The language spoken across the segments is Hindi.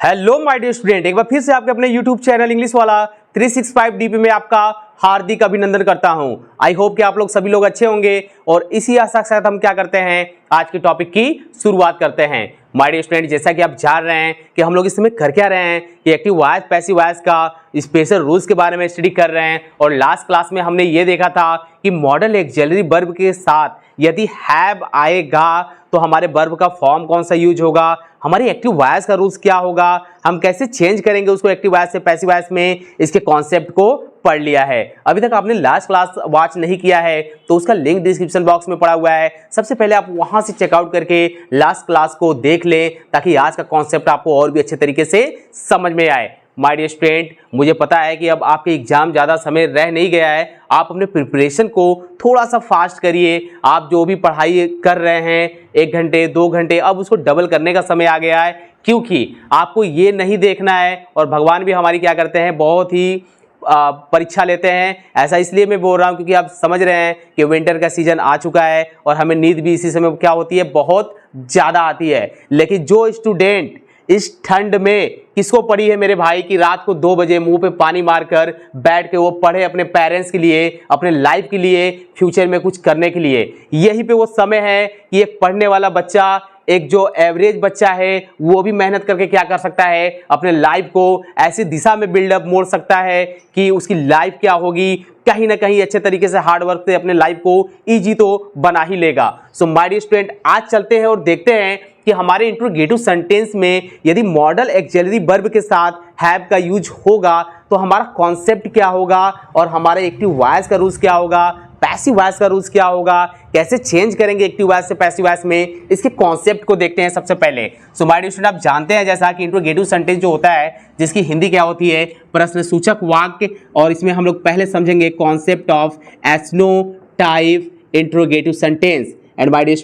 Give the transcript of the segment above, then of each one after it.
हेलो माय डियर स्टूडेंट, एक बार फिर से आपके अपने यूट्यूब चैनल इंग्लिश वाला 365 डीपी में आपका हार्दिक अभिनंदन करता हूं। आई होप कि आप लोग सभी लोग अच्छे होंगे और इसी आशा के साथ हम क्या करते हैं, आज के टॉपिक की शुरुआत करते हैं। माय डियर स्टूडेंट, जैसा कि आप जान रहे हैं कि हम लोग इस समय कर क्या रहे हैं कि एक्टिव वॉइस पैसिव वॉइस का स्पेशल रूल्स के बारे में स्टडी कर रहे हैं। और लास्ट क्लास में हमने ये देखा था कि मॉडल ऑक्सिलरी वर्ब के साथ यदि हैव आएगा तो हमारे वर्ब का फॉर्म कौन सा यूज होगा, हमारी एक्टिव वॉइस का रूल्स क्या होगा, हम कैसे चेंज करेंगे उसको एक्टिव वॉइस से पैसिव वॉइस में, इसके कॉन्सेप्ट को पढ़ लिया है। अभी तक आपने लास्ट क्लास वॉच नहीं किया है तो उसका लिंक डिस्क्रिप्शन बॉक्स में पड़ा हुआ है, सबसे पहले आप वहां से चेकआउट करके लास्ट क्लास को देख लें ताकि आज का कॉन्सेप्ट आपको और भी अच्छे तरीके से समझ में आए। माय डियर स्टूडेंट, मुझे पता है कि अब आपके एग्जाम ज़्यादा समय रह नहीं गया है, आप अपने प्रिपरेशन को थोड़ा सा फास्ट करिए। आप जो भी पढ़ाई कर रहे हैं 1 घंटे 2 घंटे, अब उसको डबल करने का समय आ गया है, क्योंकि आपको ये नहीं देखना है। और भगवान भी हमारी क्या करते हैं, बहुत ही परीक्षा लेते हैं। ऐसा इसलिए मैं बोल रहा हूँ क्योंकि आप समझ रहे हैं कि विंटर का सीजन आ चुका है और हमें नींद भी इसी समय क्या होती है, बहुत ज़्यादा आती है। लेकिन जो स्टूडेंट इस ठंड में किसको पड़ी है मेरे भाई कि रात को 2 बजे मुंह पे पानी मारकर बैठ के वो पढ़े अपने पेरेंट्स के लिए, अपने लाइफ के लिए, फ्यूचर में कुछ करने के लिए। यही पे वो समय है कि एक पढ़ने वाला बच्चा, एक जो एवरेज बच्चा है, वो भी मेहनत करके क्या कर सकता है, अपने लाइफ को ऐसी दिशा में बिल्डअप मोड़ सकता है कि उसकी लाइफ क्या होगी, कहीं ना कहीं अच्छे तरीके से हार्ड वर्क से अपने लाइफ को इजी तो बना ही लेगा। सो माय डियर स्टूडेंट, आज चलते हैं और देखते हैं कि हमारे इंट्रोगेटिव सेंटेंस में यदि मॉडल ऑक्सिलरी वर्ब के साथ हैव का यूज होगा तो हमारा कॉन्सेप्ट क्या होगा और हमारा एक्टिव वॉइस का रूल्स क्या होगा, पैसिव वॉइस का रूल्स क्या होगा, कैसे चेंज करेंगे एक्टिव वॉइस से पैसिव वॉइस में, इसके कॉन्सेप्ट को देखते हैं सबसे पहले। सो माय डियर स्टूडेंट, आप जानते हैं जैसा कि इंट्रोगेटिव सेंटेंस जो होता है, जिसकी हिंदी क्या होती है, प्रश्नसूचक वाक्य। और इसमें हम लोग पहले समझेंगे concept of yes no type interrogative sentence. And my dear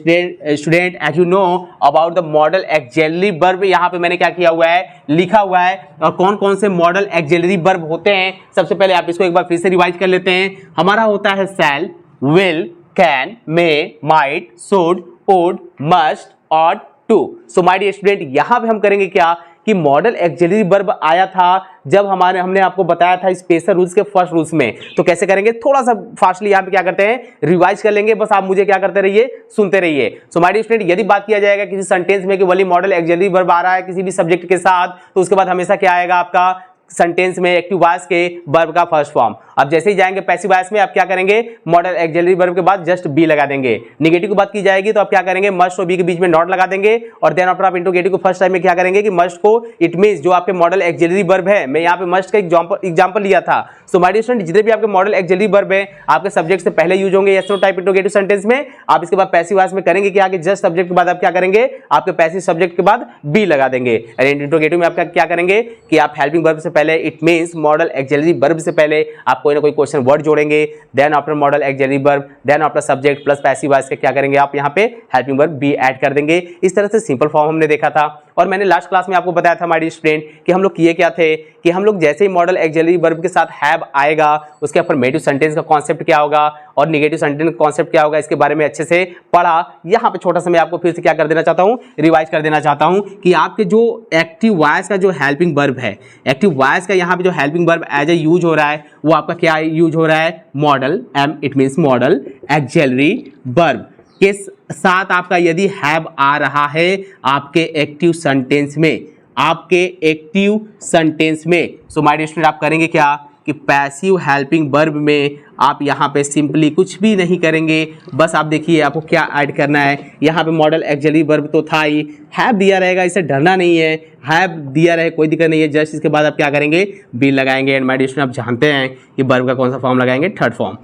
student, as you know about the modal auxiliary verb, यहाँ पे मैंने क्या किया हुआ है, लिखा हुआ है। और कौन कौन से मॉडल ऑक्सिलरी वर्ब होते हैं, सबसे पहले आप इसको एक बार फिर से रिवाइज कर लेते हैं। हमारा होता है shall, will, can, may, might, should, would, must, ought, to. So my dear student, यहाँ पे हम करेंगे क्या कि मॉडल ऑक्सिलरी वर्ब आया था जब हमने आपको बताया था स्पेशल रूल्स के फर्स्ट रूल्स में। तो कैसे करेंगे, थोड़ा सा फास्टली यहाँ पे क्या करते हैं, रिवाइज कर लेंगे। बस आप मुझे क्या करते रहिए, सुनते रहिए। सो माय डियर स्टूडेंट, यदि बात किया जाएगा किसी सेंटेंस में कि वही मॉडल ऑक्सिलरी वर्ब आ रहा है किसी भी सब्जेक्ट के साथ, तो उसके बाद हमेशा क्या आएगा आपका सेंटेंस में एक्टिव वॉइस के वर्ब का फर्स्ट फॉर्म। अब जैसे ही जाएंगे पैसिव वॉइस में, आप क्या करेंगे, मॉडल ऑक्सिलरी वर्ब के बाद जस्ट बी लगा देंगे। नेगेटिव की बात की जाएगी तो आप क्या करेंगे, मस्ट और बी के बीच में नॉट लगा देंगे। और देन आफ्टर आप इंट्रोगेटिव को फर्स्ट टाइम में क्या करेंगे कि मस्ट को, इट मींस जो आपके मॉडल ऑक्सिलरी वर्ब है, मैं यहाँ पे मस्ट का एग्जांपल लिया था। सो माय डियर स्टूडेंट, जितने भी आपके मॉडल ऑक्सिलरी वर्ब है आपके सब्जेक्ट से पहले यूज होंगे एसनो टाइप इंट्रोगेटिव सेंटेंस में। आप इसके बाद पैसिव वॉइस में करेंगे कि आगे जस्ट सब्जेक्ट के बाद आप क्या करेंगे, आपके पैसिव सब्जेक्ट के बाद बी लगा देंगे। एंड इंट्रोगेटिव में आप क्या करेंगे कि आप हेल्पिंग वर्ब से पहले, it means modal auxiliary verb से पहले आप कोई ना कोई क्वेश्चन वर्ड जोड़ेंगे। Then after modal auxiliary verb, then after subject plus passive voice के क्या करेंगे, आप यहाँ पे हेल्पिंग वर्ब बी ऐड कर देंगे। इस तरह से सिंपल फॉर्म हमने देखा था। और मैंने लास्ट क्लास में आपको बताया था माय डियर स्टूडेंट कि हम लोग किए क्या थे कि हम लोग जैसे ही मॉडल ऑक्सिलरी वर्ब के साथ हैव आएगा उसके अफर्मेटिव सेंटेंस का कॉन्सेप्ट क्या होगा और नेगेटिव सेंटेंस का कॉन्सेप्ट क्या होगा, इसके बारे में अच्छे से पढ़ा। यहाँ पे छोटा सा मैं आपको फिर से क्या कर देना चाहता हूँ, रिवाइज कर देना चाहता हूँ कि आपके जो एक्टिव वॉइस का जो हेल्पिंग वर्ब है, एक्टिव वॉइस का यहाँ पे जो helping verb as a use हो रहा है वो आपका क्या यूज हो रहा है, model, it means modal auxiliary verb के साथ आपका यदि हैव आ रहा है आपके एक्टिव सेंटेंस में, आपके एक्टिव सेंटेंस में। सो माय डियर स्टूडेंट, आप करेंगे क्या कि पैसिव हेल्पिंग वर्ब में आप यहाँ पे सिंपली कुछ भी नहीं करेंगे। बस आप देखिए आपको क्या ऐड करना है। यहाँ पे मॉडल ऑक्सिलरी वर्ब तो था ही, हैव दिया रहेगा, इससे डरना नहीं है, हैव दिया रहे कोई दिक्कत नहीं है। जस्ट इसके बाद आप क्या करेंगे, बी लगाएंगे। एंड माय डियर स्टूडेंट, आप जानते हैं कि वर्ब का कौन सा फॉर्म लगाएंगे, third form.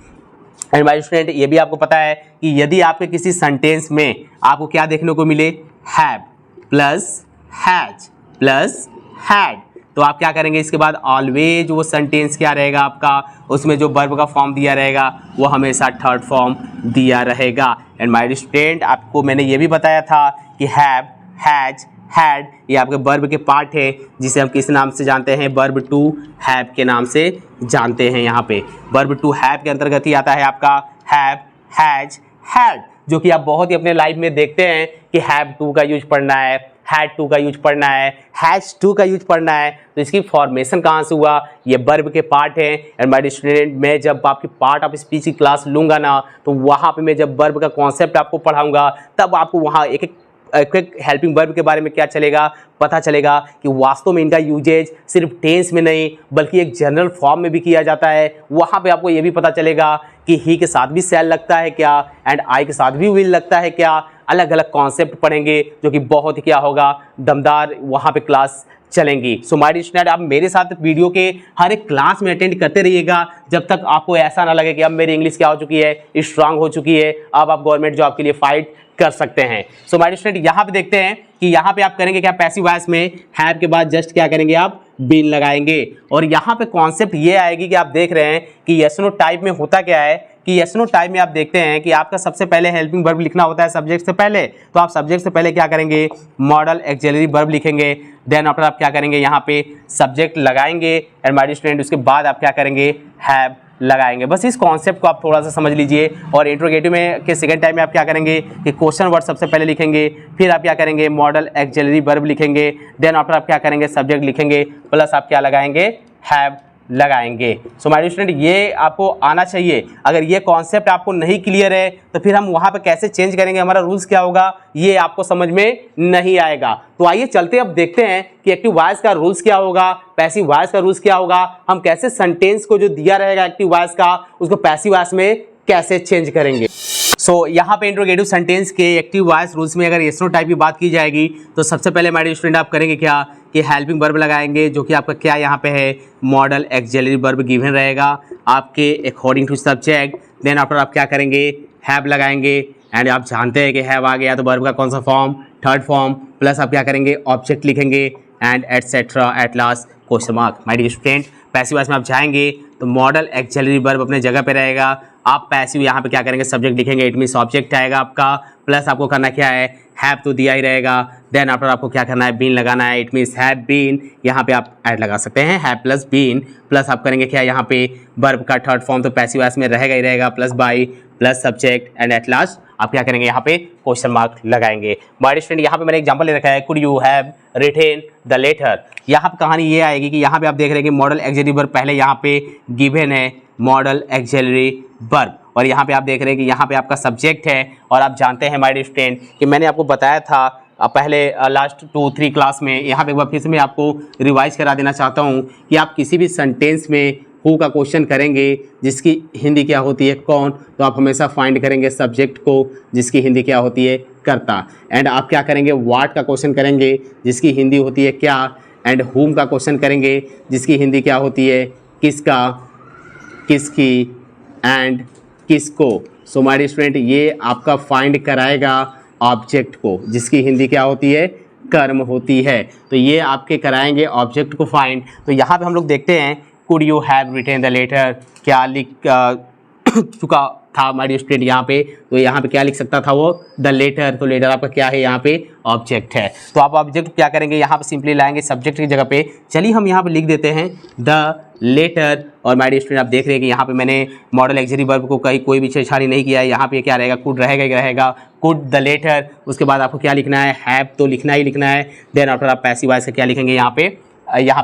And my student, ये भी आपको पता है कि यदि आपके किसी सेंटेंस में आपको क्या देखने को मिले, have plus has plus had, तो आप क्या करेंगे, इसके बाद ऑलवेज वो सेंटेंस क्या रहेगा आपका, उसमें जो वर्ब का फॉर्म दिया रहेगा वो हमेशा थर्ड फॉर्म दिया रहेगा। एंड माय स्टूडेंट, आपको मैंने ये भी बताया था कि हैव, हैज, हैड ये आपके वर्ब के पार्ट है जिसे हम किस नाम से जानते हैं, वर्ब टू हैव के नाम से जानते हैं। यहाँ पे वर्ब टू हैव के अंतर्गत ही आता है आपका हैव, हैज, हैड, जो कि आप बहुत ही अपने लाइफ में देखते हैं कि हैव टू का यूज पढ़ना है, हैड टू का यूज पढ़ना है, हैज टू का यूज पढ़ना है। तो इसकी फॉर्मेशन कहाँ से हुआ, ये वर्ब के पार्ट है। एंड माय स्टूडेंट, मैं जब आपकी पार्ट ऑफ स्पीच की क्लास लूंगा ना, तो वहाँ पे मैं जब वर्ब का कॉन्सेप्ट आपको पढ़ाऊंगा, तब आपको वहाँ एक हेल्पिंग वर्ब के बारे में क्या चलेगा, पता चलेगा कि वास्तव में इनका यूजेज सिर्फ टेंस में नहीं बल्कि एक जनरल फॉर्म में भी किया जाता है। वहाँ पे आपको ये भी पता चलेगा कि ही के साथ भी शैल लगता है क्या, एंड आई के साथ भी विल लगता है क्या। अलग अलग कॉन्सेप्ट पढ़ेंगे जो कि बहुत ही क्या होगा, दमदार वहाँ पे क्लास चलेंगी। सो माय डियर स्टूडेंट, आप मेरे साथ वीडियो के हर एक क्लास में अटेंड करते रहिएगा जब तक आपको ऐसा ना लगे कि अब मेरी इंग्लिश क्या हो चुकी है, स्ट्रांग हो चुकी है, अब आप गवर्नमेंट जॉब के लिए फाइट कर सकते हैं। सो माय डियर स्टूडेंट, यहाँ पे देखते हैं कि यहाँ पे आप करेंगे क्या, पैसिव वॉइस में हैव के बाद जस्ट क्या करेंगे, आप बीन लगाएंगे। और यहाँ पे कॉन्सेप्ट ये आएगी कि आप देख रहे हैं कि यस नो टाइप में होता क्या है कि यस नो टाइप में आप देखते हैं कि आपका सबसे पहले हेल्पिंग वर्ब लिखना होता है सब्जेक्ट से पहले। तो आप सब्जेक्ट से पहले क्या करेंगे, मॉडल एक्सिलरी वर्ब लिखेंगे। देन आफ्टर आप क्या करेंगे, यहाँ पे सब्जेक्ट लगाएंगे। एंड माय डियर स्टूडेंट, उसके बाद आप क्या करेंगे, हैव लगाएंगे। बस इस कॉन्सेप्ट को आप थोड़ा सा समझ लीजिए। और इंट्रोगेटिव में के सेकंड टाइम में आप क्या करेंगे कि क्वेश्चन वर्ड सबसे पहले लिखेंगे, फिर आप क्या करेंगे, मॉडल एक्सिलरी वर्ब लिखेंगे। देन आफ्टर आप क्या करेंगे, सब्जेक्ट लिखेंगे, प्लस आप क्या लगाएंगे, हैव लगाएंगे। सो माय डियर स्टूडेंट, ये आपको आना चाहिए। अगर ये कॉन्सेप्ट आपको नहीं क्लियर है तो फिर हम वहाँ पे कैसे चेंज करेंगे, हमारा रूल्स क्या होगा, ये आपको समझ में नहीं आएगा। तो आइए चलते अब देखते हैं कि एक्टिव वॉइस का रूल्स क्या होगा, पैसिव वॉइस का रूल्स क्या होगा, हम कैसे सेंटेंस को जो दिया रहेगा एक्टिव वॉइस का उसको पैसिव वॉइस में कैसे चेंज करेंगे। सो यहाँ पे इंट्रोगेटिव सेंटेंस के एक्टिव वॉइस रूल्स में अगर यस नो टाइप की बात की जाएगी तो सबसे पहले माय डियर स्टूडेंट आप करेंगे क्या कि हेल्पिंग वर्ब लगाएंगे, जो कि आपका क्या यहाँ पे है, मॉडल एक्सिलरी वर्ब गिवन रहेगा आपके according to subject. Then after आप क्या करेंगे, हैव लगाएंगे। एंड आप जानते हैं कि हैव आ गया तो वर्ब का कौन सा फॉर्म, थर्ड फॉर्म। प्लस आप क्या करेंगे, ऑब्जेक्ट लिखेंगे and etcetera, at last question mark. My dear student, passive voice में आप जाएंगे तो मॉडल एक्सिलरी वर्ब अपने जगह पे रहेगा। आप पैसिव यहाँ पे क्या करेंगे, सब्जेक्ट लिखेंगे, इट मीन्स ऑब्जेक्ट आएगा आपका। प्लस आपको करना क्या है, हैव तो दिया ही रहेगा। देन आफ्टर आपको क्या करना है, बीन लगाना है, इट मीन्स हैव बीन। यहाँ पे आप ऐड लगा सकते हैं, हैव प्लस बीन। प्लस आप करेंगे क्या, यहाँ पे वर्ब का थर्ड फॉर्म तो पैसिव वॉइस में रहेगा ही रहेगा, plus by plus subject and at last आप क्या करेंगे, यहाँ पे क्वेश्चन मार्क लगाएंगे। माय डियर स्टूडेंट, यहाँ पे मैंने एग्जांपल ले रखा है, could you have written the letter. यहाँ पे कहानी ये आएगी कि यहाँ पे आप देख रहे हैं कि मॉडल एक्सिलरी वर्ब पहले यहाँ पे गिवन है, मॉडल एक्सिलरी वर्ब। और यहाँ पे आप देख रहे हैं कि यहाँ पे आपका सब्जेक्ट है। और आप जानते हैं माय डियर स्टूडेंट कि मैंने आपको बताया था पहले लास्ट 2-3 क्लास में, यहाँ पे एक बार फिर से मैं आपको रिवाइज करा देना चाहता हूँ कि आप किसी भी सेंटेंस में हु का क्वेश्चन करेंगे जिसकी हिंदी क्या होती है, कौन, तो आप हमेशा फाइंड करेंगे सब्जेक्ट को जिसकी हिंदी क्या होती है, करता। एंड आप क्या करेंगे, व्हाट का क्वेश्चन करेंगे जिसकी हिंदी होती है क्या। एंड हुम का क्वेश्चन करेंगे जिसकी हिंदी क्या होती है, किसका, किसकी एंड किसको। सो माय डियर स्टूडेंट, ये आपका फाइंड कराएगा ऑब्जेक्ट को जिसकी हिंदी क्या होती है, कर्म होती है। तो ये आपके कराएंगे ऑब्जेक्ट को फाइंड। तो यहाँ पे हम लोग देखते हैं could you have written the letter, क्या लिख चुका था माय डियर स्टूडेंट यहाँ पे। तो यहाँ पे क्या लिख सकता था वो, द लेटर। तो लेटर आपका क्या है, यहाँ पे ऑब्जेक्ट है। तो आप ऑब्जेक्ट क्या करेंगे, यहाँ पे सिंपली लाएंगे सब्जेक्ट की जगह पे। चलिए हम यहाँ पे लिख देते हैं द लेटर। और माय डियर स्टूडेंट आप देख रहे हैं कि यहाँ पे मैंने मॉडल एक्सिलरी वर्ब को कहीं कोई भी छेड़छाड़ी नहीं किया है। यहाँ पे क्या रहेगा, कुड रहेगा ही रहेगा, कुड द लेटर। उसके बाद आपको क्या लिखना है, हैव तो लिखना ही लिखना है। देन आफ्टर आप पैसिव वॉइस से क्या लिखेंगे, यहाँ पे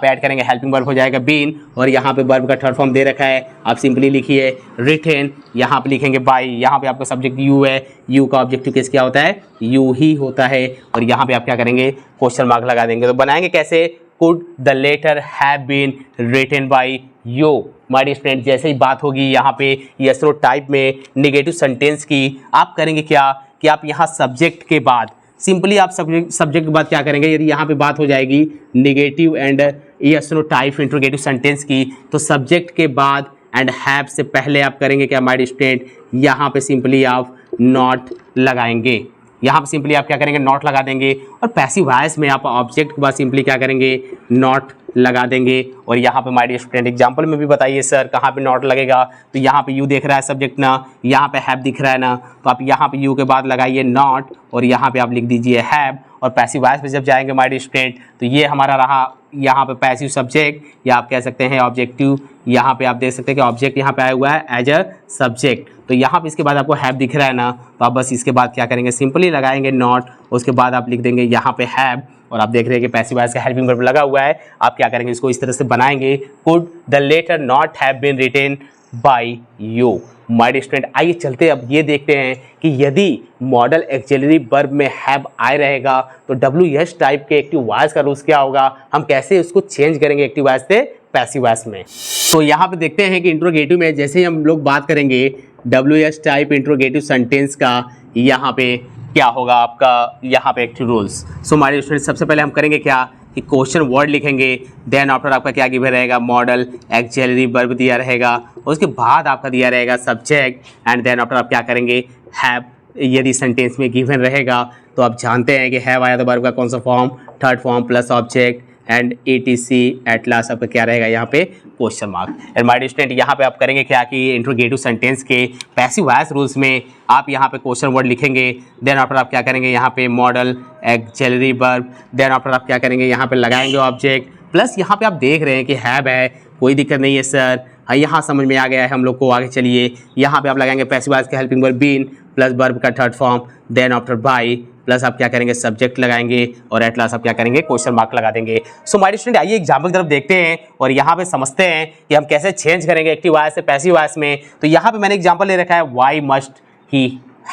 ऐड करेंगे, हेल्पिंग वर्ब हो जाएगा बीन। और यहाँ पे वर्ब का थर्ड फॉर्म दे रखा है, आप सिंपली लिखिए रिटेन। यहाँ पे लिखेंगे बाई। यहाँ पे आपका सब्जेक्ट यू है, यू का ऑब्जेक्टिव केस क्या होता है, यू ही होता है। और यहाँ पे आप क्या करेंगे, क्वेश्चन मार्क लगा देंगे। तो बनाएंगे कैसे, could the letter have been written by you. My dear student, जैसे ही बात होगी यहाँ पे यस नो टाइप में नेगेटिव सेंटेंस की, आप करेंगे क्या कि आप यहाँ सब्जेक्ट के बाद सिंपली आप सब्जेक्ट के बाद क्या करेंगे, यदि यहाँ पे बात हो जाएगी negative and yes no type interrogative sentence की, तो सब्जेक्ट के बाद एंड हैव से पहले आप करेंगे क्या माय डियर स्टूडेंट, यहाँ पे सिंपली आप नॉट लगाएंगे। यहाँ पे सिंपली आप क्या करेंगे, नॉट लगा देंगे। और पैसिव वॉइस में आप ऑब्जेक्ट के बाद सिंपली क्या करेंगे, नॉट लगा देंगे। और यहाँ पे माय डियर स्टूडेंट एग्जांपल में भी बताइए सर कहाँ पे नॉट लगेगा। तो यहाँ पे यू देख रहा है सब्जेक्ट ना, यहाँ पे हैव दिख रहा है ना, तो आप यहाँ पे यू के बाद लगाइए नॉट और यहाँ पे आप लिख दीजिए हैव। और पैसिव वॉइस पे जब जाएंगे माय डियर स्टूडेंट, तो ये हमारा रहा यहाँ पे पैसिव सब्जेक्ट या आप कह सकते हैं ऑब्जेक्टिव। यहाँ पे आप देख सकते हैं कि ऑब्जेक्ट यहाँ पे आया हुआ है एज अ सब्जेक्ट। तो तो यहाँ पे इसके बाद आपको हैव दिख रहा है ना, तो आप बस इसके बाद क्या करेंगे, सिंपली लगाएंगे नॉट, उसके बाद आप लिख देंगे यहाँ पे हैव, और आप देख रहे हैं कि पैसिव वॉइस का हेल्पिंग वर्ब लगा हुआ है। आप क्या करेंगे, इसको इस तरह से बनाएंगे, could the letter not have been written by you. My dear student, आइए चलते अब ये देखते हैं कि यदि मॉडल एक्सिलरी वर्ब में हैव आए रहेगा तो WH टाइप के एक्टिव वॉइस का रूल्स क्या होगा, हम कैसे उसको चेंज करेंगे एक्टिव वॉइस से पैसिव वॉइस में। तो यहाँ पे देखते हैं कि इंट्रोगेटिव में जैसे ही हम लोग बात करेंगे WH टाइप इंट्रोगेटिव सेंटेंस का, यहाँ पे क्या होगा आपका, यहाँ पे active rules. So my dear student, सबसे पहले हम करेंगे क्या कि क्वेश्चन वर्ड लिखेंगे, देन आफ्टर आपका क्या गिवन रहेगा, मॉडल एक्सिलरी वर्ब दिया रहेगा, उसके बाद आपका दिया रहेगा सब्जेक्ट, एंड देन आफ्टर आप क्या करेंगे, हैव यदि सेंटेंस में गिवन रहेगा तो आप जानते हैं कि हैव आया तो वर्ब का कौन सा form, third form plus object and ETC at last आपका क्या रहेगा यहाँ पे question mark. And my dear student, यहाँ पे आप करेंगे क्या कि इंट्रोगेटिव सेंटेंस के पैसिव वॉइस रूल्स में आप यहाँ पे क्वेश्चन वर्ड लिखेंगे, देन आफ्टर आप क्या करेंगे यहाँ पे modal auxiliary verb, then after आप क्या करेंगे यहाँ पे लगाएंगे ऑब्जेक्ट, प्लस यहाँ पे आप देख रहे हैं कि हैव है, कोई दिक्कत नहीं है सर, हाँ यहाँ समझ में आ गया है हम लोग को, आगे चलिए यहाँ पे आप लगाएंगे पैसिव वॉइस के helping verb been plus verb का third form, then after by plus आप क्या करेंगे सब्जेक्ट लगाएंगे, और एट लास्ट आप क्या करेंगे क्वेश्चन मार्क लगा देंगे। सो माय डियर स्टूडेंट, आइए एग्जाम्पल की तरफ देखते हैं और यहाँ पे समझते हैं कि हम कैसे चेंज करेंगे एक्टिव वॉइस से पैसिव वॉइस में। तो यहाँ पे मैंने एग्जाम्पल ले रखा है, why must he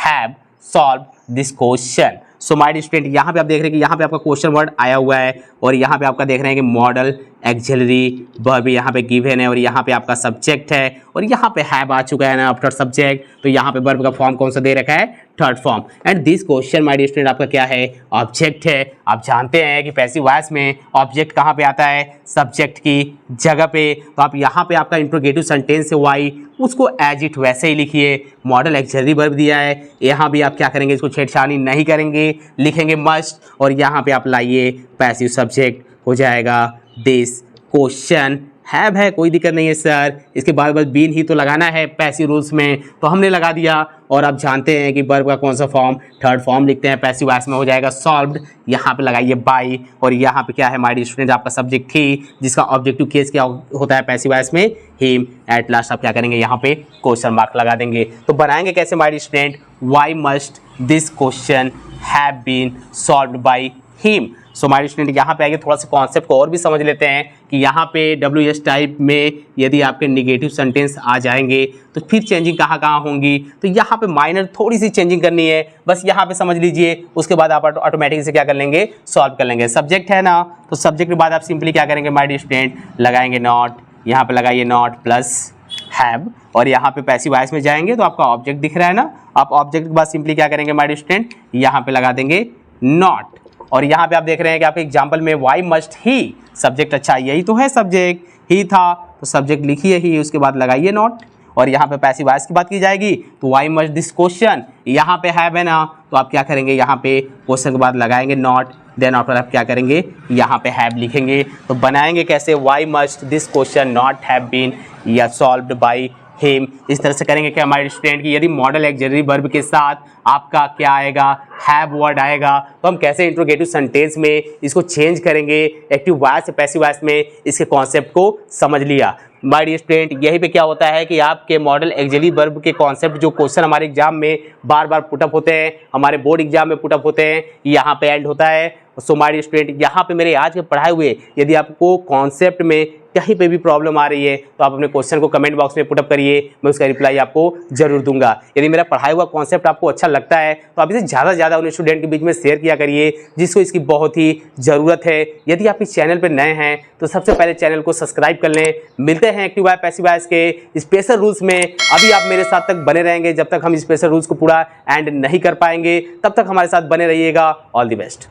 have solve this question. So my dear student, यहाँ पे आप देख रहे हैं कि यहाँ पे आपका क्वेश्चन वर्ड आया हुआ है, और यहाँ पे आपका देख रहे हैं कि मॉडल एक्सिलरी वर्ब यहाँ पे गिवन है, और यहाँ पे आपका सब्जेक्ट है, और यहाँ पे हैव आ चुका है ना आफ्टर सब्जेक्ट, तो यहाँ पे वर्ब का फॉर्म कौन सा दे रखा है, third form. And this question my dear student आपका क्या है, ऑब्जेक्ट है। आप जानते हैं कि पैसिव वॉइस में ऑब्जेक्ट कहाँ पे आता है, सब्जेक्ट की जगह पे, तो आप यहाँ पे आपका इंट्रोगेटिव सेंटेंस है वाई, उसको एज इट वैसे ही लिखिए। मॉडल एक्सिलरी वर्ब दिया है, यहाँ भी आप क्या करेंगे, इसको छेड़छाड़ी नहीं करेंगे, लिखेंगे मस्ट, और यहाँ पे आप लाइए पैसिव सब्जेक्ट, हो जाएगा दिस क्वेश्चन हैव है, कोई दिक्कत नहीं है सर, इसके बाद बस बीन ही तो लगाना है पैसिव रूल्स में, तो हमने लगा दिया। और आप जानते हैं कि वर्ब का कौन सा फॉर्म, थर्ड फॉर्म लिखते हैं पैसिव वॉइस में, हो जाएगा सॉल्व्ड, यहाँ पे लगाइए बाय, और यहाँ पे क्या है माय डियर स्टूडेंट आपका सब्जेक्ट थी, जिसका ऑब्जेक्टिव केस क्या होता है पैसिव वॉइस में, हिम, एट लास्ट आप क्या करेंगे यहाँ पे क्वेश्चन मार्क लगा देंगे। तो बनाएंगे कैसे my dear student, why must this question have been solved by him. So my dear student, यहाँ पे आइए थोड़ा सा कॉन्सेप्ट को और भी समझ लेते हैं कि यहाँ पे WH टाइप में यदि आपके निगेटिव सेंटेंस आ जाएंगे तो फिर चेंजिंग कहाँ कहाँ होंगी। तो यहाँ पे माइनर थोड़ी सी चेंजिंग करनी है, बस यहाँ पे समझ लीजिए, उसके बाद आप ऑटोमेटिक से क्या कर लेंगे, सॉल्व कर लेंगे। सब्जेक्ट है ना, तो सब्जेक्ट के बाद आप सिंपली क्या करेंगे माय डियर स्टूडेंट, लगाएंगे नॉट, यहाँ पे लगाइए नॉट प्लस हैव, और यहाँ पे पैसिव वॉइस में जाएंगे तो आपका ऑब्जेक्ट दिख रहा है ना, आप ऑब्जेक्ट के बाद सिंपली क्या करेंगे माय डियर स्टूडेंट, यहाँ पे लगा देंगे नॉट, और यहाँ पे आप देख रहे हैं कि आपके एग्जाम्पल में वाई मस्ट ही, सब्जेक्ट अच्छा यही तो है, सब्जेक्ट ही था तो सब्जेक्ट लिखिए ही, उसके बाद लगाइए नॉट, और यहाँ पे पैसिव वॉइस की बात की जाएगी तो वाई मस्ट दिस क्वेश्चन, यहाँ पे हैव है ना, तो आप क्या करेंगे यहाँ पे क्वेश्चन के बाद लगाएंगे नॉट, देन आफ्टर आप क्या करेंगे यहाँ पे हैव लिखेंगे। तो बनाएंगे कैसे, why must this question not have been या सॉल्व्ड बाय हिम, इस तरह से करेंगे क्या हमारे स्टूडेंट की, यदि मॉडल एक्सिलरी वर्ब के साथ आपका क्या आएगा, हैव वर्ड आएगा, तो हम कैसे इंट्रोगेटिव सेंटेंस में इसको चेंज करेंगे एक्टिव वॉइस से पैसिव वॉइस में, इसके कॉन्सेप्ट को समझ लिया। माय डियर स्टूडेंट, यही पे क्या होता है कि आपके मॉडल एक्सिलरी वर्ब के कॉन्सेप्ट जो क्वेश्चन हमारे एग्जाम में बार बार पुटअप होते हैं, हमारे बोर्ड एग्जाम में पुटअप होते हैं, यहाँ पे एंड होता है। सो माय डियर स्टूडेंट, यहाँ पे मेरे आज के पढ़ाए हुए यदि आपको कॉन्सेप्ट में कहीं पे भी प्रॉब्लम आ रही है तो आप अपने क्वेश्चन को कमेंट बॉक्स में पुटअप करिए, मैं उसका रिप्लाई आपको जरूर दूंगा। यदि मेरा पढ़ाया हुआ कॉन्सेप्ट आपको अच्छा लगता है तो आप इसे ज़्यादा से ज़्यादा उन स्टूडेंट के बीच में शेयर किया करिए जिसको इसकी बहुत ही ज़रूरत है। यदि आप इस चैनल पर नए हैं तो सबसे पहले चैनल को सब्सक्राइब कर लें। मिलते हैं एक्टिव वॉइस पैसिव वॉइस के स्पेशल रूल्स में। अभी आप मेरे साथ तक बने रहेंगे, जब तक हम स्पेशल रूल्स को पूरा एंड नहीं कर पाएंगे तब तक हमारे साथ बने रहिएगा। All the best.